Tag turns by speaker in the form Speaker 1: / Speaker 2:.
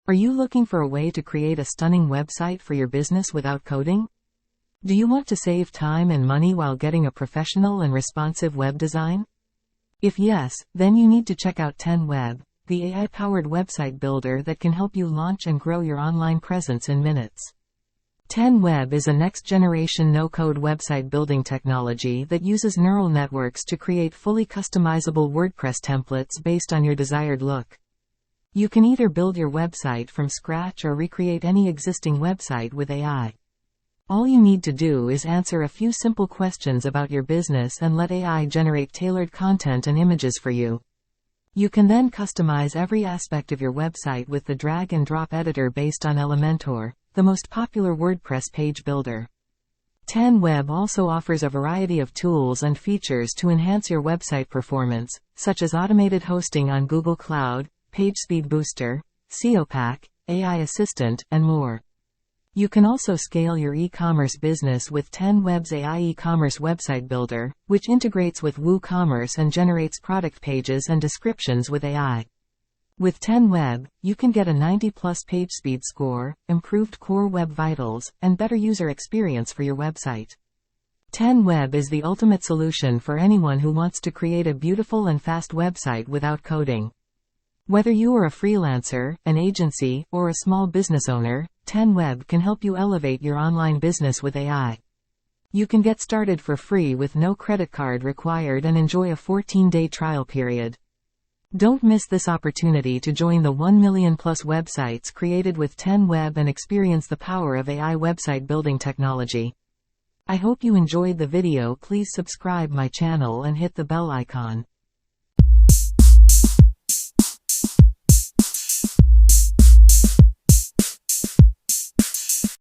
Speaker 1: Are you looking for a way to create a stunning website for your business without coding? Do you want to save time and money while getting a professional and responsive web design? If yes, then you need to check out 10Web, the AI-powered website builder that can help you launch and grow your online presence in minutes. 10Web is a next-generation no-code website building technology that uses neural networks to create fully customizable WordPress templates based on your desired look. You can either build your website from scratch or recreate any existing website with AI. All you need to do is answer a few simple questions about your business and let AI generate tailored content and images for you. You can then customize every aspect of your website with the drag-and-drop editor based on Elementor, the most popular WordPress page builder. 10Web also offers a variety of tools and features to enhance your website performance, such as automated hosting on Google Cloud, PageSpeed Booster, SEO Pack, AI Assistant, and more. You can also scale your e-commerce business with 10Web's AI e-commerce website builder, which integrates with WooCommerce and generates product pages and descriptions with AI. With 10Web, you can get a 90+ page speed score, improved core web vitals, and better user experience for your website. 10Web is the ultimate solution for anyone who wants to create a beautiful and fast website without coding. Whether you are a freelancer, an agency, or a small business owner, 10Web can help you elevate your online business with AI. You can get started for free with no credit card required and enjoy a 14-day trial period. Don't miss this opportunity to join the 1 million+ websites created with 10Web and experience the power of AI website building technology. I hope you enjoyed the video. Please subscribe my channel and hit the bell icon.